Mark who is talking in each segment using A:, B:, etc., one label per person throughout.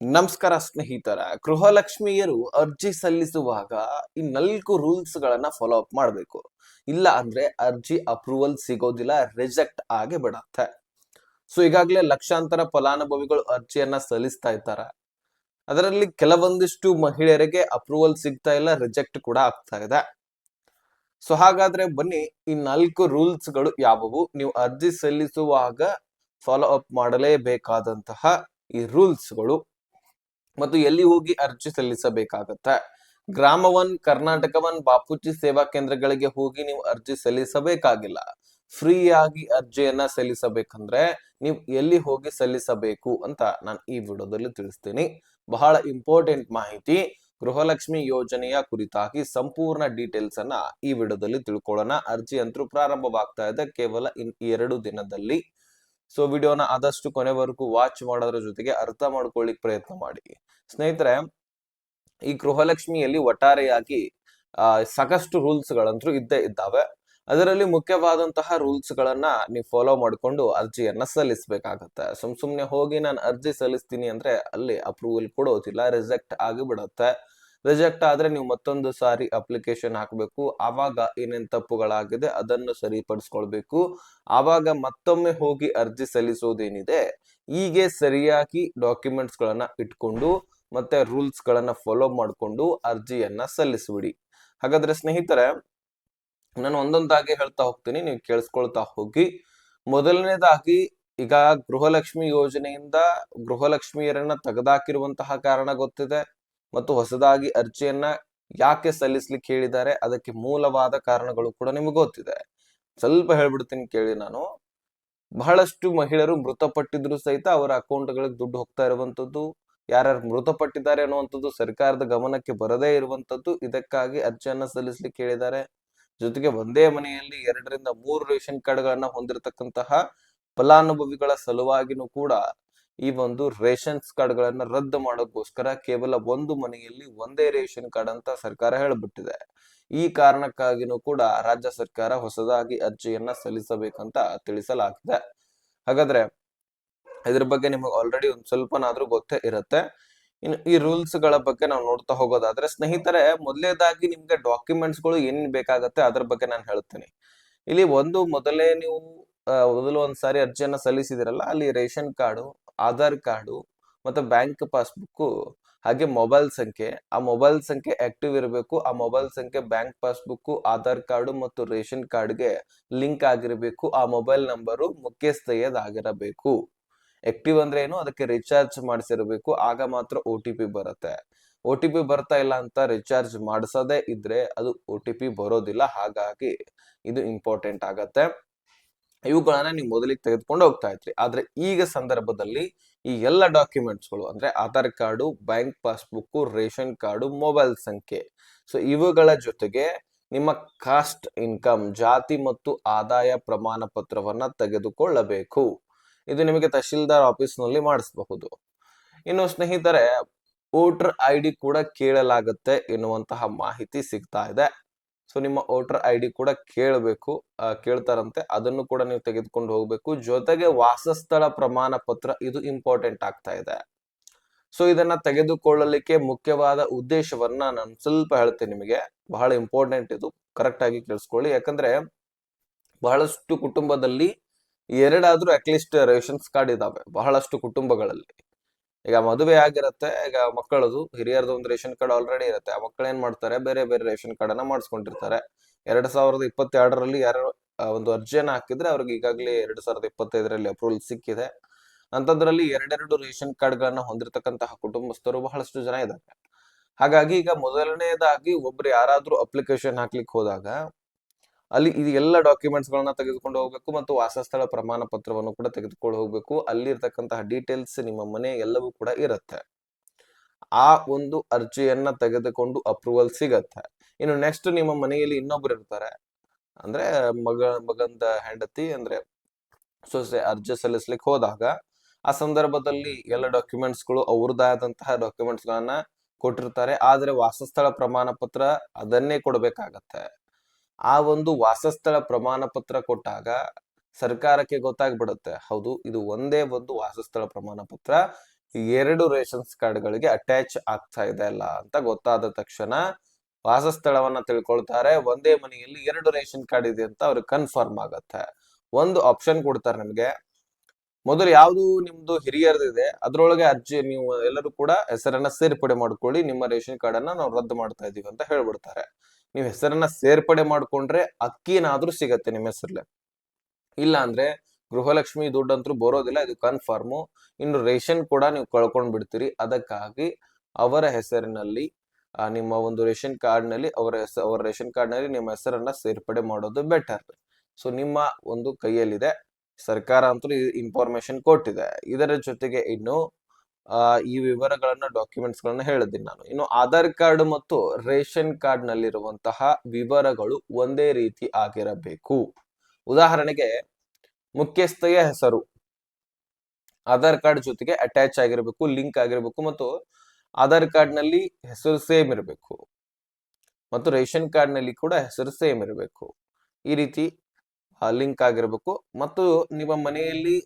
A: ನಮಸ್ಕಾರ ಸ್ನೇಹಿತರ. ಗೃಹಲಕ್ಷ್ಮಿಯರು ಅರ್ಜಿ ಸಲ್ಲಿಸುವಾಗ ಈ 4 ರೂಲ್ಸ್ ಗಳನ್ನ ಫಾಲೋ ಅಪ್ ಮಾಡಬೇಕು. ಇಲ್ಲ ಅಂದ್ರೆ ಅರ್ಜಿ ಅಪ್ರೂವಲ್ ಸಿಗೋದಿಲ್ಲ, ರಿಜೆಕ್ಟ್ ಆಗಿ ಬಿಡತ್ತೆ. ಸೊ ಈಗಾಗಲೇ ಲಕ್ಷಾಂತರ ಫಲಾನುಭವಿಗಳು ಅರ್ಜಿಯನ್ನ ಸಲ್ಲಿಸ್ತಾ ಇದ್ದಾರೆ. ಅದರಲ್ಲಿ ಕೆಲವೊಂದಿಷ್ಟು ಮಹಿಳೆಯರಿಗೆ ಅಪ್ರೂವಲ್ ಸಿಗ್ತಾ ಇಲ್ಲ, ರಿಜೆಕ್ಟ್ ಕೂಡ ಆಗ್ತಾ ಇದೆ. ಸೊ ಹಾಗಾದ್ರೆ ಬನ್ನಿ, ಈ 4 ರೂಲ್ಸ್ ಗಳು ಯಾವುವು, ನೀವು ಅರ್ಜಿ ಸಲ್ಲಿಸುವಾಗ ಫಾಲೋ ಅಪ್ ಮಾಡಲೇಬೇಕಾದಂತಹ ಈ ರೂಲ್ಸ್ ಗಳು, ಮತ್ತು ಎಲ್ಲಿ ಹೋಗಿ ಅರ್ಜಿ ಸಲ್ಲಿಸಬೇಕಾಗತ್ತೆ. ಗ್ರಾಮ 1, ಕರ್ನಾಟಕ 1, ಬಾಪೂಜಿ ಸೇವಾ ಕೇಂದ್ರಗಳಿಗೆ ಹೋಗಿ ನೀವು ಅರ್ಜಿ ಸಲ್ಲಿಸಬೇಕಾಗಿಲ್ಲ. ಫ್ರೀ ಆಗಿ ಅರ್ಜಿಯನ್ನ ಸಲ್ಲಿಸಬೇಕಂದ್ರೆ ನೀವು ಎಲ್ಲಿ ಹೋಗಿ ಸಲ್ಲಿಸಬೇಕು ಅಂತ ನಾನು ಈ ವಿಡಿಯೋದಲ್ಲಿ ತಿಳಿಸ್ತೀನಿ. ಬಹಳ ಇಂಪಾರ್ಟೆಂಟ್ ಮಾಹಿತಿ. ಗೃಹಲಕ್ಷ್ಮಿ ಯೋಜನೆಯ ಕುರಿತಾಗಿ ಸಂಪೂರ್ಣ ಡೀಟೇಲ್ಸ್ ಅನ್ನ ಈ ವಿಡಿಯೋದಲ್ಲಿ ತಿಳ್ಕೊಳ್ಳೋಣ. ಅರ್ಜಿ ಅಂತೂ ಪ್ರಾರಂಭವಾಗ್ತಾ ಇದೆ ಕೇವಲ 2 ದಿನದಲ್ಲಿ. ಸೊ ವಿಡಿಯೋನ ಆದಷ್ಟು ಕೊನೆವರೆಗೂ ವಾಚ್ ಮಾಡೋದ್ರ ಜೊತೆಗೆ ಅರ್ಥ ಮಾಡ್ಕೊಳ್ಳಿಕ್ ಪ್ರಯತ್ನ ಮಾಡಿ. ಸ್ನೇಹಿತರೆ, ಈ ಗೃಹಲಕ್ಷ್ಮಿಯಲ್ಲಿ ಒಟ್ಟಾರೆಯಾಗಿ ಸಾಕಷ್ಟು ರೂಲ್ಸ್ ಗಳಂತೂ ಇದ್ದೇ ಇದ್ದಾವೆ. ಅದರಲ್ಲಿ ಮುಖ್ಯವಾದಂತಹ ರೂಲ್ಸ್ ಗಳನ್ನ ನೀವು ಫಾಲೋ ಮಾಡಿಕೊಂಡು ಅರ್ಜಿಯನ್ನ ಸಲ್ಲಿಸಬೇಕಾಗತ್ತೆ. ಸುಮ್ನೆ ಹೋಗಿ ನಾನು ಅರ್ಜಿ ಸಲ್ಲಿಸ್ತೀನಿ ಅಂದ್ರೆ ಅಲ್ಲಿ ಅಪ್ರೂವಲ್ ಕೊಡೋದಿಲ್ಲ, ರಿಜೆಕ್ಟ್ ಆಗಿ ಬಿಡುತ್ತೆ. ರಿಜೆಕ್ಟ್ ಆದ್ರೆ ನೀವು ಮತ್ತೊಂದು ಸಾರಿ ಅಪ್ಲಿಕೇಶನ್ ಹಾಕಬೇಕು. ಆವಾಗ ಏನೇನ್ ತಪ್ಪುಗಳಾಗಿದೆ ಅದನ್ನು ಸರಿಪಡಿಸ್ಕೊಳ್ಬೇಕು. ಆವಾಗ ಮತ್ತೊಮ್ಮೆ ಹೋಗಿ ಅರ್ಜಿ ಸಲ್ಲಿಸೋದೇನಿದೆ, ಹೀಗೆ ಸರಿಯಾಗಿ ಡಾಕ್ಯುಮೆಂಟ್ಸ್ ಗಳನ್ನ ಇಟ್ಕೊಂಡು ಮತ್ತೆ ರೂಲ್ಸ್ ಗಳನ್ನ ಫಾಲೋ ಮಾಡಿಕೊಂಡು ಅರ್ಜಿಯನ್ನ ಸಲ್ಲಿಸ್ಬಿಡಿ. ಹಾಗಾದ್ರೆ ಸ್ನೇಹಿತರೆ, ನಾನು ಒಂದೊಂದಾಗಿ ಹೇಳ್ತಾ ಹೋಗ್ತೀನಿ, ನೀವು ಕೇಳಿಸ್ಕೊಳ್ತಾ ಹೋಗಿ. ಮೊದಲನೇದಾಗಿ, ಈಗ ಗೃಹಲಕ್ಷ್ಮಿ ಯೋಜನೆಯಿಂದ ಗೃಹಲಕ್ಷ್ಮಿಯರನ್ನ ತೆಗೆದಾಕಿರುವಂತಹ ಕಾರಣ ಗೊತ್ತಿದೆ, ಮತ್ತು ಹೊಸದಾಗಿ ಅರ್ಜಿಯನ್ನ ಯಾಕೆ ಸಲ್ಲಿಸ್ಲಿಕ್ಕೆ ಹೇಳಿದ್ದಾರೆ ಅದಕ್ಕೆ ಮೂಲವಾದ ಕಾರಣಗಳು ಕೂಡ ನಿಮಗೆ ಗೊತ್ತಿದೆ. ಸ್ವಲ್ಪ ಹೇಳ್ಬಿಡ್ತೀನಿ ಕೇಳಿ. ನಾನು ಬಹಳಷ್ಟು ಮಹಿಳೆಯರು ಮೃತಪಟ್ಟಿದ್ರು ಸಹಿತ ಅವರ ಅಕೌಂಟ್ಗಳಿಗೆ ದುಡ್ಡು ಹೋಗ್ತಾ ಇರುವಂತದ್ದು, ಯಾರ್ಯಾರು ಮೃತಪಟ್ಟಿದ್ದಾರೆ ಅನ್ನುವಂಥದ್ದು ಸರ್ಕಾರದ ಗಮನಕ್ಕೆ ಬರದೇ ಇರುವಂತದ್ದು, ಇದಕ್ಕಾಗಿ ಅರ್ಜಿಯನ್ನ ಸಲ್ಲಿಸ್ಲಿಕ್ಕೆ ಹೇಳಿದ್ದಾರೆ. ಜೊತೆಗೆ ಒಂದೇ ಮನೆಯಲ್ಲಿ 2 ರಿಂದ 3 ರೇಷನ್ ಕಾರ್ಡ್ ಗಳನ್ನ ಹೊಂದಿರತಕ್ಕಂತಹ ಫಲಾನುಭವಿಗಳ ಸಲುವಾಗಿನೂ ಕೂಡ ಈ ಒಂದು ರೇಷನ್ಸ್ ಕಾರ್ಡ್ ಗಳನ್ನ ರದ್ದು ಮಾಡೋಕ್ಕೋಸ್ಕರ ಕೇವಲ ಒಂದು ಮನೆಯಲ್ಲಿ ಒಂದೇ ರೇಷನ್ ಕಾರ್ಡ್ ಅಂತ ಸರ್ಕಾರ ಹೇಳ್ಬಿಟ್ಟಿದೆ. ಈ ಕಾರಣಕ್ಕಾಗಿನೂ ಕೂಡ ರಾಜ್ಯ ಸರ್ಕಾರ ಹೊಸದಾಗಿ ಅರ್ಜಿಯನ್ನ ಸಲ್ಲಿಸಬೇಕಂತ ತಿಳಿಸಲಾಗಿದೆ. ಹಾಗಾದ್ರೆ ಇದ್ರ ಬಗ್ಗೆ ನಿಮಗೆ ಆಲ್ರೆಡಿ ಒಂದ್ ಸ್ವಲ್ಪನಾದ್ರೂ ಗೊತ್ತೇ ಇರುತ್ತೆ. ಇನ್ನು ಈ ರೂಲ್ಸ್ ಗಳ ಬಗ್ಗೆ ನಾವು ನೋಡ್ತಾ ಹೋಗೋದಾದ್ರೆ ಸ್ನೇಹಿತರೆ, ಮೊದಲೇದಾಗಿ ನಿಮ್ಗೆ ಡಾಕ್ಯುಮೆಂಟ್ಸ್ ಗಳು ಏನ್ ಬೇಕಾಗತ್ತೆ ಅದ್ರ ಬಗ್ಗೆ ನಾನು ಹೇಳ್ತೀನಿ. ಇಲ್ಲಿ ಮೊದಲೇ ನೀವು ಮೊದಲು ಒಂದ್ಸಾರಿ ಅರ್ಜಿಯನ್ನ ಸಲ್ಲಿಸಿದಿರಲ್ಲ, ಅಲ್ಲಿ ರೇಷನ್ ಕಾರ್ಡು, ಆಧಾರ್ ಕಾರ್ಡು, ಮತ್ತೆ ಬ್ಯಾಂಕ್ ಪಾಸ್ಬುಕ್, ಹಾಗೆ ಮೊಬೈಲ್ ಸಂಖ್ಯೆ. ಆ ಮೊಬೈಲ್ ಸಂಖ್ಯೆ ಆಕ್ಟಿವ್ ಇರಬೇಕು. ಆ ಮೊಬೈಲ್ ಸಂಖ್ಯೆ ಬ್ಯಾಂಕ್ ಪಾಸ್ಬುಕ್, ಆಧಾರ್ ಕಾರ್ಡು ಮತ್ತು ರೇಷನ್ ಕಾರ್ಡ್ಗೆ ಲಿಂಕ್ ಆಗಿರಬೇಕು. ಆ ಮೊಬೈಲ್ ನಂಬರು ಮುಖ್ಯಸ್ಥೆಯದಾಗಿರಬೇಕು. ಆಕ್ಟಿವ್ ಅಂದ್ರೆ ಏನು, ಅದಕ್ಕೆ ರಿಚಾರ್ಜ್ ಮಾಡಿಸಿರಬೇಕು. ಆಗ ಮಾತ್ರ OTP ಬರುತ್ತೆ. OTP ಬರ್ತಾ ಇಲ್ಲ ಅಂತ ರಿಚಾರ್ಜ್ ಮಾಡಿಸದೇ ಇದ್ರೆ ಅದು OTP ಬರೋದಿಲ್ಲ. ಹಾಗಾಗಿ ಇದು ಇಂಪಾರ್ಟೆಂಟ್ ಆಗತ್ತೆ. ಇವುಗಳನ್ನ ನೀವು ಮೊದಲಿಗೆ ತೆಗೆದುಕೊಂಡು ಹೋಗ್ತಾ ಇದ್ರಿ. ಆದ್ರೆ ಈಗ ಸಂದರ್ಭದಲ್ಲಿ ಈ ಎಲ್ಲ ಡಾಕ್ಯುಮೆಂಟ್ಸ್ ಗಳು ಅಂದ್ರೆ Aadhaar card, bank passbook, ration card, mobile ಸಂಖ್ಯೆ, ಸೊ ಇವುಗಳ ಜೊತೆಗೆ ನಿಮ್ಮ ಕಾಸ್ಟ್ ಇನ್ಕಮ್, ಜಾತಿ ಮತ್ತು ಆದಾಯ ಪ್ರಮಾಣ ಪತ್ರವನ್ನ ತೆಗೆದುಕೊಳ್ಳಬೇಕು. ಇದು ನಿಮಗೆ ತಹಶೀಲ್ದಾರ್ ಆಫೀಸ್ ನಲ್ಲಿ ಮಾಡಿಸಬಹುದು. ಇನ್ನು ಸ್ನೇಹಿತರೆ, ವೋಟರ್ ID ಕೂಡ ಕೇಳಲಾಗುತ್ತೆ ಎನ್ನುವಂತಹ ಮಾಹಿತಿ ಸಿಗ್ತಾ ಇದೆ. ಸೊ ನಿಮ್ಮ ವೋಟರ್ ID ಕೂಡ ಕೇಳ್ತಾರಂತೆ. ಅದನ್ನು ಕೂಡ ನೀವು ತೆಗೆದುಕೊಂಡು ಹೋಗ್ಬೇಕು. ಜೊತೆಗೆ ವಾಸಸ್ಥಳ ಪ್ರಮಾಣ ಪತ್ರ, ಇದು ಇಂಪಾರ್ಟೆಂಟ್ ಆಗ್ತಾ ಇದೆ. ಸೊ ಇದನ್ನ ತೆಗೆದುಕೊಳ್ಳಲಿಕ್ಕೆ ಮುಖ್ಯವಾದ ಉದ್ದೇಶವನ್ನ ನಾನು ಸ್ವಲ್ಪ ಹೇಳ್ತೇನೆ ನಿಮಗೆ. ಬಹಳ ಇಂಪಾರ್ಟೆಂಟ್ ಇದು, ಕರೆಕ್ಟ್ ಆಗಿ ಕೇಳಿಸ್ಕೊಳ್ಳಿ. ಯಾಕಂದ್ರೆ ಬಹಳಷ್ಟು ಕುಟುಂಬದಲ್ಲಿ 2 ಆದ್ರೂ ಅಟ್ಲೀಸ್ಟ್ ರೇಷನ್ಸ್ ಕಾರ್ಡ್ ಇದಾವೆ ಬಹಳಷ್ಟು ಕುಟುಂಬಗಳಲ್ಲಿ. ಈಗ ಮದುವೆ ಆಗಿರತ್ತೆ, ಈಗ ಮಕ್ಕಳದು ಹಿರಿಯರದು ಒಂದು ರೇಷನ್ ಕಾರ್ಡ್ ಆಲ್ರೆಡಿ ಇರುತ್ತೆ. ಆ ಮಕ್ಕಳು ಏನ್ ಮಾಡ್ತಾರೆ, ಬೇರೆ ಬೇರೆ ರೇಷನ್ ಕಾರ್ಡ್ ಅನ್ನ ಮಾಡಿಸ್ಕೊಂಡಿರ್ತಾರೆ. 2022ರಲ್ಲಿ ಯಾರು ಒಂದು ಅರ್ಜಿಯನ್ನ ಹಾಕಿದ್ರೆ ಅವ್ರಿಗೆ ಈಗಾಗಲೇ 2025ರಲ್ಲಿ ಅಪ್ರೂವಲ್ ಸಿಕ್ಕಿದೆ. ಅಂತದ್ರಲ್ಲಿ 2 ರೇಷನ್ ಕಾರ್ಡ್ ಗಳನ್ನ ಹೊಂದಿರತಕ್ಕಂತಹ ಕುಟುಂಬಸ್ಥರು ಬಹಳಷ್ಟು ಜನ ಇದ್ದಾರೆ. ಹಾಗಾಗಿ ಈಗ ಮೊದಲನೇದಾಗಿ ಒಬ್ರು ಯಾರಾದ್ರೂ ಅಪ್ಲಿಕೇಶನ್ ಹಾಕ್ಲಿಕ್ಕೆ ಹೋದಾಗ ಅಲ್ಲಿ ಇದು ಎಲ್ಲ ಡಾಕ್ಯುಮೆಂಟ್ಸ್ ಗಳನ್ನ ತೆಗೆದುಕೊಂಡು ಹೋಗ್ಬೇಕು, ಮತ್ತು ವಾಸಸ್ಥಳ ಪ್ರಮಾಣ ಪತ್ರವನ್ನು ಕೂಡ ತೆಗೆದುಕೊಂಡು ಹೋಗ್ಬೇಕು. ಅಲ್ಲಿ ಇರ್ತಕ್ಕಂತಹ ಡೀಟೇಲ್ಸ್, ನಿಮ್ಮ ಮನೆ ಎಲ್ಲವೂ ಕೂಡ ಇರುತ್ತೆ. ಆ ಒಂದು ಅರ್ಜಿಯನ್ನ ತೆಗೆದುಕೊಂಡು ಅಪ್ರೂವಲ್ ಸಿಗತ್ತೆ. ಇನ್ನು ನೆಕ್ಸ್ಟ್, ನಿಮ್ಮ ಮನೆಯಲ್ಲಿ ಇನ್ನೊಬ್ರು ಇರ್ತಾರೆ, ಅಂದ್ರೆ ಮಗಂದ ಹೆಂಡತಿ ಅಂದ್ರೆ ಸೊಸೆ ಅರ್ಜಿ ಸಲ್ಲಿಸ್ಲಿಕ್ಕೆ ಹೋದಾಗ ಆ ಸಂದರ್ಭದಲ್ಲಿ ಎಲ್ಲ ಡಾಕ್ಯುಮೆಂಟ್ಸ್ ಗಳು ಅವ್ರದ್ದಾದಂತಹ ಡಾಕ್ಯುಮೆಂಟ್ಸ್ ಗಳನ್ನ ಕೊಟ್ಟಿರ್ತಾರೆ. ಆದ್ರೆ ವಾಸಸ್ಥಳ ಪ್ರಮಾಣ ಪತ್ರ ಅದನ್ನೇ ಕೊಡ್ಬೇಕಾಗತ್ತೆ. ಆ ಒಂದು ವಾಸಸ್ಥಳ ಪ್ರಮಾಣ ಪತ್ರ ಕೊಟ್ಟಾಗ ಸರ್ಕಾರಕ್ಕೆ ಗೊತ್ತಾಗ್ಬಿಡುತ್ತೆ, ಹೌದು ಇದು ಒಂದೇ ಒಂದು ವಾಸಸ್ಥಳ ಪ್ರಮಾಣ ಪತ್ರ, ಎರಡು ರೇಷನ್ಸ್ ಕಾರ್ಡ್ಗಳಿಗೆ ಅಟ್ಯಾಚ್ ಆಗ್ತಾ ಇದೆ ಅಲ್ಲ ಅಂತ ಗೊತ್ತಾದ ತಕ್ಷಣ ವಾಸಸ್ಥಳವನ್ನ ತಿಳ್ಕೊಳ್ತಾರೆ. ಒಂದೇ ಮನೆಯಲ್ಲಿ ಎರಡು ರೇಷನ್ ಕಾರ್ಡ್ ಇದೆ ಅಂತ ಅವ್ರಿಗೆ ಕನ್ಫರ್ಮ್ ಆಗತ್ತೆ. ಒಂದು ಆಪ್ಷನ್ ಕೊಡ್ತಾರೆ ನಿಮ್ಗೆ. ಮೊದಲು ಯಾವ್ದು ನಿಮ್ದು ಹಿರಿಯರದಿದೆ ಅದ್ರೊಳಗೆ ಅರ್ಜಿ ನೀವು ಎಲ್ಲರೂ ಕೂಡ ಹೆಸರನ್ನ ಸೇರ್ಪಡೆ ಮಾಡ್ಕೊಳ್ಳಿ, ನಿಮ್ಮ ರೇಷನ್ ಕಾರ್ಡ್ ಅನ್ನ ನಾವು ರದ್ದು ಮಾಡ್ತಾ ಇದೀವಿ ಅಂತ ಹೇಳ್ಬಿಡ್ತಾರೆ. ನೀವು ಹೆಸರನ್ನ ಸೇರ್ಪಡೆ ಮಾಡ್ಕೊಂಡ್ರೆ ಅಕ್ಕಿನಾದ್ರೂ ಸಿಗತ್ತೆ ನಿಮ್ಮ ಹೆಸರ್ಲೆ. ಇಲ್ಲ ಅಂದ್ರೆ ಗೃಹಲಕ್ಷ್ಮಿ ದುಡ್ಡಂತೂ ಬರೋದಿಲ್ಲ, ಇದು ಕನ್ಫರ್ಮು. ಇನ್ನು ರೇಷನ್ ಕೂಡ ನೀವು ಕಳ್ಕೊಂಡ್ ಬಿಡ್ತೀರಿ. ಅದಕ್ಕಾಗಿ ಅವರ ಹೆಸರಿನಲ್ಲಿ ನಿಮ್ಮ ಒಂದು ರೇಷನ್ ಕಾರ್ಡ್ ನಲ್ಲಿ ಅವರ ರೇಷನ್ ಕಾರ್ಡ್ ನಲ್ಲಿ ನಿಮ್ಮ ಹೆಸರನ್ನ ಸೇರ್ಪಡೆ ಮಾಡೋದು ಬೆಟರ್. ಸೊ ನಿಮ್ಮ ಒಂದು ಕೈಯಲ್ಲಿದೆ, ಸರ್ಕಾರ ಅಂತೂ ಇನ್ಫಾರ್ಮೇಶನ್ ಕೊಟ್ಟಿದೆ. ಇದರ ಜೊತೆಗೆ ಇನ್ನು ಈ ವಿವರಗಳನ್ನ ಡಾಕ್ಯುಮೆಂಟ್ಸ್ ಗಳನ್ನ ಹೇಳಿದ್ದೀನಿ ನಾನು. ಇನ್ನು ಆಧಾರ್ ಕಾರ್ಡ್ ಮತ್ತು ರೇಷನ್ ಕಾರ್ಡ್ ನಲ್ಲಿರುವಂತಹ ವಿವರಗಳು ಒಂದೇ ರೀತಿ ಆಗಿರಬೇಕು. ಉದಾಹರಣೆಗೆ ಮುಖ್ಯಸ್ಥೆಯ ಹೆಸರು ಆಧಾರ್ ಕಾರ್ಡ್ ಜೊತೆಗೆ ಅಟ್ಯಾಚ್ ಆಗಿರಬೇಕು, ಲಿಂಕ್ ಆಗಿರಬೇಕು, ಮತ್ತು ಆಧಾರ್ ಕಾರ್ಡ್ ನಲ್ಲಿ ಹೆಸರು ಸೇಮ್ ಇರಬೇಕು ಮತ್ತು ರೇಷನ್ ಕಾರ್ಡ್ ನಲ್ಲಿ ಕೂಡ ಹೆಸರು ಸೇಮ್ ಇರಬೇಕು. ಈ ರೀತಿ ಲಿಂಕ್ ಆಗಿರಬೇಕು. ಮತ್ತು ನಿಮ್ಮ ಮನೆಯಲ್ಲಿ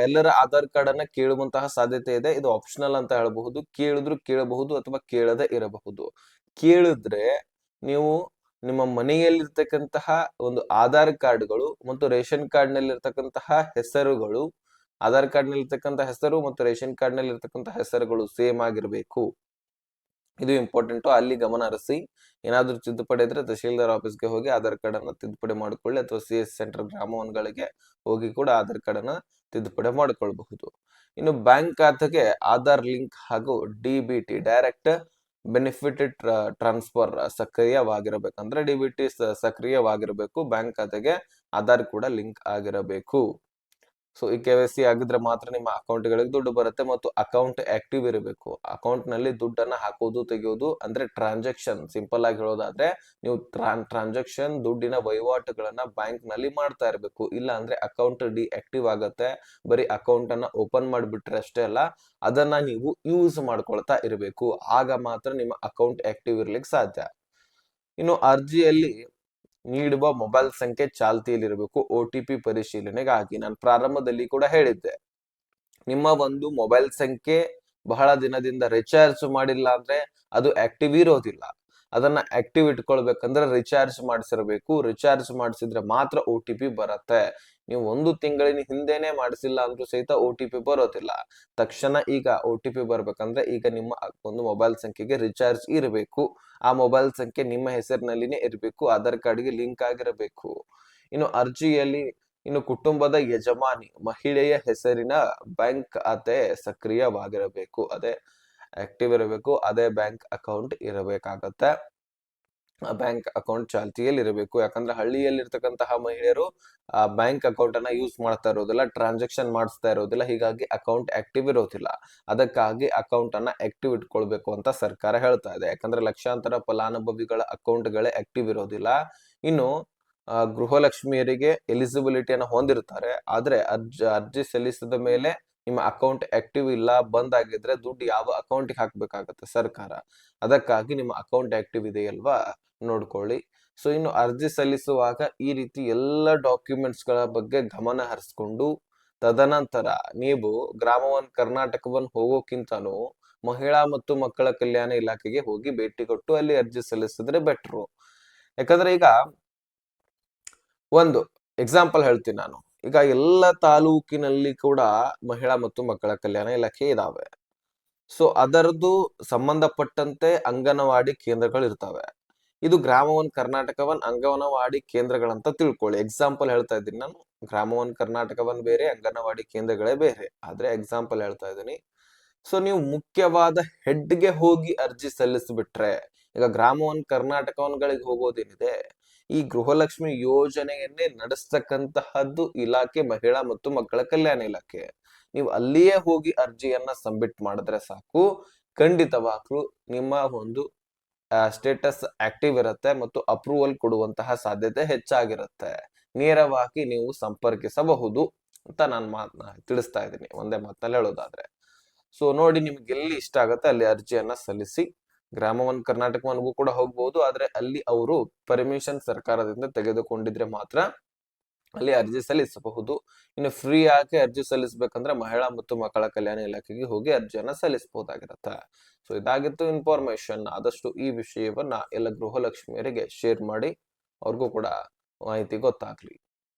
A: ಎಲ್ಲರ ಆಧಾರ್ ಕಾರ್ಡ್ ಅನ್ನ ಕೇಳುವಂತಹ ಸಾಧ್ಯತೆ ಇದೆ. ಇದು ಆಪ್ಷನಲ್ ಅಂತ ಹೇಳಬಹುದು. ಕೇಳಿದ್ರು ಕೇಳಬಹುದು ಅಥವಾ ಕೇಳದೆ ಇರಬಹುದು. ಕೇಳಿದ್ರೆ ನೀವು ನಿಮ್ಮ ಮನೆಯಲ್ಲಿರ್ತಕ್ಕಂತಹ ಒಂದು ಆಧಾರ್ ಕಾರ್ಡ್ಗಳು ಮತ್ತು ರೇಷನ್ ಕಾರ್ಡ್ ನಲ್ಲಿ ಇರ್ತಕ್ಕಂತಹ ಹೆಸರುಗಳು, ಆಧಾರ್ ಕಾರ್ಡ್ ನಲ್ಲಿ ಇರ್ತಕ್ಕಂಥ ಹೆಸರು ಮತ್ತು ರೇಷನ್ ಕಾರ್ಡ್ ನಲ್ಲಿ ಇರ್ತಕ್ಕಂಥ ಹೆಸರುಗಳು ಸೇಮ್ ಆಗಿರ್ಬೇಕು. ಇದು ಇಂಪಾರ್ಟೆಂಟ್. ಅಲ್ಲಿ ಗಮನ ಹರಿಸಿ. ಏನಾದ್ರೂ ತಿದ್ದುಪಡಿ ಇದ್ರೆ ತಹಶೀಲ್ದಾರ್ ಆಫೀಸ್ಗೆ ಹೋಗಿ ಆಧಾರ್ ಕಾರ್ಡ್ ಅನ್ನ ತಿದ್ದುಪಡಿ ಮಾಡಿಕೊಳ್ಳಿ, ಅಥವಾ CS ಸೆಂಟರ್ ಗ್ರಾಮವನ್ಗಳಿಗೆ ಹೋಗಿ ಕೂಡ ಆಧಾರ್ ಕಾರ್ಡ್ ಅನ್ನ ತಿದ್ದುಪಡಿ ಮಾಡಿಕೊಳ್ಳಬಹುದು. ಇನ್ನು ಬ್ಯಾಂಕ್ ಖಾತೆಗೆ ಆಧಾರ್ ಲಿಂಕ್ ಹಾಗೂ DBT ಡೈರೆಕ್ಟ್ ಬೆನಿಫಿಟ್ ಟ್ರಾನ್ಸ್ಫರ್ ಸಕ್ರಿಯವಾಗಿರಬೇಕಂದ್ರೆ DBT ಸಕ್ರಿಯವಾಗಿರಬೇಕು. ಬ್ಯಾಂಕ್ ಖಾತೆಗೆ ಆಧಾರ್ ಕೂಡ ಲಿಂಕ್ ಆಗಿರಬೇಕು. ಸೊ ಈ KYC ಆಗಿದ್ರೆ ಮಾತ್ರ ನಿಮ್ಮ ಅಕೌಂಟ್ಗಳಿಗೆ ದುಡ್ಡು ಬರುತ್ತೆ. ಮತ್ತು ಅಕೌಂಟ್ ಆಕ್ಟಿವ್ ಇರಬೇಕು. ಅಕೌಂಟ್ ನಲ್ಲಿ ದುಡ್ಡನ್ನ ಹಾಕೋದು ತೆಗೆಯೋದು ಅಂದ್ರೆ ಟ್ರಾನ್ಸಾಕ್ಷನ್, ಸಿಂಪಲ್ ಆಗಿ ಹೇಳೋದಾದ್ರೆ ನೀವು ಟ್ರಾನ್ಸಾಕ್ಷನ್ ದುಡ್ಡಿನ ವಹಿವಾಟುಗಳನ್ನ ಬ್ಯಾಂಕ್ ನಲ್ಲಿ ಮಾಡ್ತಾ ಇರಬೇಕು. ಇಲ್ಲ ಅಂದ್ರೆ ಅಕೌಂಟ್ ಡಿಆಕ್ಟಿವ್ ಆಗತ್ತೆ. ಬರೀ ಅಕೌಂಟ್ ಅನ್ನ ಓಪನ್ ಮಾಡಿಬಿಟ್ರೆ ಅಷ್ಟೇ ಅಲ್ಲ, ಅದನ್ನ ನೀವು ಯೂಸ್ ಮಾಡ್ಕೊಳ್ತಾ ಇರಬೇಕು. ಆಗ ಮಾತ್ರ ನಿಮ್ಮ ಅಕೌಂಟ್ ಆಕ್ಟಿವ್ ಇರ್ಲಿಕ್ಕೆ ಸಾಧ್ಯ. ಇನ್ನು ಅರ್ಜಿಯಲ್ಲಿ ನೀಡುವ ಮೊಬೈಲ್ ಸಂಖ್ಯೆ ಚಾಲ್ತಿಯಲ್ಲಿರಬೇಕು OTP ಪರಿಶೀಲನೆಗಾಗಿ. ನಾನು ಪ್ರಾರಂಭದಲ್ಲಿ ಕೂಡ ಹೇಳಿದ್ದೆ, ನಿಮ್ಮ ಒಂದು ಮೊಬೈಲ್ ಸಂಖ್ಯೆ ಬಹಳ ದಿನದಿಂದ ರಿಚಾರ್ಜ್ ಮಾಡಿಲ್ಲ ಅಂದ್ರೆ ಅದು ಆಕ್ಟಿವ್ ಇರೋದಿಲ್ಲ. ಅದನ್ನ ಆಕ್ಟಿವ್ ಇಟ್ಕೊಳ್ಬೇಕಂದ್ರೆ ರಿಚಾರ್ಜ್ ಮಾಡಿಸಿರ್ಬೇಕು. ರಿಚಾರ್ಜ್ ಮಾಡಿಸಿದ್ರೆ ಮಾತ್ರ OTP ಬರುತ್ತೆ. ನೀವು 1 ತಿಂಗಳಿನ ಹಿಂದೆನೆ ಮಾಡಿಸಿಲ್ಲ ಅಂದ್ರೂ ಸಹಿತ OTP ಬರೋದಿಲ್ಲ. ತಕ್ಷಣ ಈಗ OTP ಬರ್ಬೇಕಂದ್ರೆ ಈಗ ನಿಮ್ಮ ಒಂದು ಮೊಬೈಲ್ ಸಂಖ್ಯೆಗೆ ರಿಚಾರ್ಜ್ ಇರಬೇಕು. ಆ ಮೊಬೈಲ್ ಸಂಖ್ಯೆ ನಿಮ್ಮ ಹೆಸರಿನಲ್ಲಿನೇ ಇರಬೇಕು. ಆಧಾರ್ ಕಾರ್ಡ್ಗೆ ಲಿಂಕ್ ಆಗಿರಬೇಕು. ಇನ್ನು ಅರ್ಜಿಯಲ್ಲಿ ಇನ್ನು ಕುಟುಂಬದ ಯಜಮಾನಿ ಮಹಿಳೆಯ ಹೆಸರಿನ ಬ್ಯಾಂಕ್ ಖಾತೆ ಸಕ್ರಿಯವಾಗಿರಬೇಕು. ಅದೇ ಆಕ್ಟಿವ್ ಇರಬೇಕು. ಅದೇ ಬ್ಯಾಂಕ್ ಅಕೌಂಟ್ ಇರಬೇಕಾಗತ್ತೆ. ಬ್ಯಾಂಕ್ ಅಕೌಂಟ್ ಚಾಲ್ತಿಯಲ್ಲಿ ಇರಬೇಕು. ಯಾಕಂದ್ರೆ ಹಳ್ಳಿಯಲ್ಲಿರ್ತಕ್ಕಂತಹ ಮಹಿಳೆಯರು ಬ್ಯಾಂಕ್ ಅಕೌಂಟ್ ಅನ್ನ ಯೂಸ್ ಮಾಡ್ತಾ ಇರೋದಿಲ್ಲ, ಟ್ರಾನ್ಸಾಕ್ಷನ್ ಮಾಡಿಸ್ತಾ ಇರೋದಿಲ್ಲ. ಹೀಗಾಗಿ ಅಕೌಂಟ್ ಆಕ್ಟಿವ್ ಇರೋದಿಲ್ಲ. ಅದಕ್ಕಾಗಿ ಅಕೌಂಟ್ ಅನ್ನ ಆಕ್ಟಿವ್ ಇಟ್ಕೊಳ್ಬೇಕು ಅಂತ ಸರ್ಕಾರ ಹೇಳ್ತಾ ಇದೆ. ಯಾಕಂದ್ರೆ ಲಕ್ಷಾಂತರ ಫಲಾನುಭವಿಗಳ ಅಕೌಂಟ್ಗಳೇ ಆಕ್ಟಿವ್ ಇರೋದಿಲ್ಲ. ಇನ್ನು ಗೃಹಲಕ್ಷ್ಮಿಯರಿಗೆ ಎಲಿಜಿಬಿಲಿಟಿಯನ್ನು ಹೊಂದಿರ್ತಾರೆ. ಆದ್ರೆ ಅರ್ಜಿ ಸಲ್ಲಿಸಿದ ಮೇಲೆ ನಿಮ್ಮ ಅಕೌಂಟ್ ಆಕ್ಟಿವ್ ಇಲ್ಲ, ಬಂದ್ ಆಗಿದ್ರೆ ದುಡ್ಡು ಯಾವ ಅಕೌಂಟ್ಗೆ ಹಾಕ್ಬೇಕಾಗತ್ತೆ ಸರ್ಕಾರ. ಅದಕ್ಕಾಗಿ ನಿಮ್ಮ ಅಕೌಂಟ್ ಆಕ್ಟಿವ್ ಇದೆಯಲ್ವಾ ನೋಡ್ಕೊಳ್ಳಿ. ಸೊ ಇನ್ನು ಅರ್ಜಿ ಸಲ್ಲಿಸುವಾಗ ಈ ರೀತಿ ಎಲ್ಲ ಡಾಕ್ಯುಮೆಂಟ್ಸ್ ಗಳ ಬಗ್ಗೆ ಗಮನ ಹರಿಸ್ಕೊಂಡು, ತದನಂತರ ನೀವು ಕರ್ನಾಟಕವನ್ನ ಹೋಗೋಕ್ಕಿಂತನೂ ಮಹಿಳಾ ಮತ್ತು ಮಕ್ಕಳ ಕಲ್ಯಾಣ ಇಲಾಖೆಗೆ ಹೋಗಿ ಭೇಟಿ ಕೊಟ್ಟು ಅಲ್ಲಿ ಅರ್ಜಿ ಸಲ್ಲಿಸಿದ್ರೆ ಬೆಟ್ರು. ಯಾಕಂದ್ರೆ ಈಗ ಒಂದು ಎಕ್ಸಾಂಪಲ್ ಹೇಳ್ತೀನಿ ನಾನು. ಈಗ ಎಲ್ಲ ತಾಲೂಕಿನಲ್ಲಿ ಕೂಡ ಮಹಿಳಾ ಮತ್ತು ಮಕ್ಕಳ ಕಲ್ಯಾಣ ಇಲಾಖೆ ಇದಾವೆ. ಸೊ ಅದರದ್ದು ಸಂಬಂಧಪಟ್ಟಂತೆ ಅಂಗನವಾಡಿ ಕೇಂದ್ರಗಳು ಇರ್ತವೆ. ಇದು ಕರ್ನಾಟಕವನ್ ಅಂಗನವಾಡಿ ಕೇಂದ್ರಗಳಂತ ತಿಳ್ಕೊಳ್ಳಿ. ಎಕ್ಸಾಂಪಲ್ ಹೇಳ್ತಾ ಇದ್ದೀನಿ ನಾನು. ಕರ್ನಾಟಕವನ್ ಬೇರೆ, ಅಂಗನವಾಡಿ ಕೇಂದ್ರಗಳೇ ಬೇರೆ. ಆದ್ರೆ ಎಕ್ಸಾಂಪಲ್ ಹೇಳ್ತಾ ಇದ್ದೀನಿ. ಸೊ ನೀವು ಮುಖ್ಯವಾದ ಹೆಡ್ಗೆ ಹೋಗಿ ಅರ್ಜಿ ಸಲ್ಲಿಸ್ಬಿಟ್ರೆ, ಈಗ ಕರ್ನಾಟಕವನ್ಗಳಿಗೆ ಹೋಗೋದೇನಿದೆ, ಈ ಗೃಹಲಕ್ಷ್ಮಿ ಯೋಜನೆಯನ್ನೇ ನಡೆಸ್ತಕ್ಕಂತಹದ್ದು ಇಲಾಖೆ ಮಹಿಳಾ ಮತ್ತು ಮಕ್ಕಳ ಕಲ್ಯಾಣ ಇಲಾಖೆ. ನೀವು ಅಲ್ಲಿಯೇ ಹೋಗಿ ಅರ್ಜಿಯನ್ನ ಸಬ್ಮಿಟ್ ಮಾಡಿದ್ರೆ ಸಾಕು. ಖಂಡಿತವಾಗ್ಲೂ ನಿಮ್ಮ ಒಂದು ಸ್ಟೇಟಸ್ ಆಕ್ಟಿವ್ ಇರುತ್ತೆ ಮತ್ತು ಅಪ್ರೂವಲ್ ಕೊಡುವಂತಹ ಸಾಧ್ಯತೆ ಹೆಚ್ಚಾಗಿರುತ್ತೆ. ನೇರವಾಗಿ ನೀವು ಸಂಪರ್ಕಿಸಬಹುದು ಅಂತ ನಾನು ತಿಳಿಸ್ತಾ ಇದ್ದೀನಿ, ಒಂದೇ ಮಾತಲ್ಲಿ ಹೇಳೋದಾದ್ರೆ. ಸೊ ನೋಡಿ, ನಿಮ್ಗೆ ಎಲ್ಲಿ ಇಷ್ಟ ಆಗುತ್ತೆ ಅಲ್ಲಿ ಅರ್ಜಿಯನ್ನ ಸಲ್ಲಿಸಿ. ಕರ್ನಾಟಕವನ್ಗೂ ಕೂಡ ಹೋಗ್ಬಹುದು. ಆದ್ರೆ ಅಲ್ಲಿ ಅವರು ಪರ್ಮಿಷನ್ ಸರ್ಕಾರದಿಂದ ತೆಗೆದುಕೊಂಡಿದ್ರೆ ಮಾತ್ರ ಅಲ್ಲಿ ಅರ್ಜಿ ಸಲ್ಲಿಸಬಹುದು. ಇನ್ನು ಫ್ರೀ ಆಗಿ ಅರ್ಜಿ ಸಲ್ಲಿಸಬೇಕಂದ್ರೆ ಮಹಿಳಾ ಮತ್ತು ಮಕ್ಕಳ ಕಲ್ಯಾಣ ಇಲಾಖೆಗೆ ಹೋಗಿ ಅರ್ಜಿಯನ್ನ ಸಲ್ಲಿಸಬಹುದಾಗಿರುತ್ತೆ. ಸೊ ಇದಾಗಿತ್ತು ಇನ್ಫಾರ್ಮೇಶನ್. ಆದಷ್ಟು ಈ ವಿಷಯವನ್ನ ಎಲ್ಲ ಗೃಹಲಕ್ಷ್ಮಿಯರಿಗೆ ಶೇರ್ ಮಾಡಿ, ಅವ್ರಿಗೂ ಕೂಡ ಮಾಹಿತಿ ಗೊತ್ತಾಗ್ಲಿ.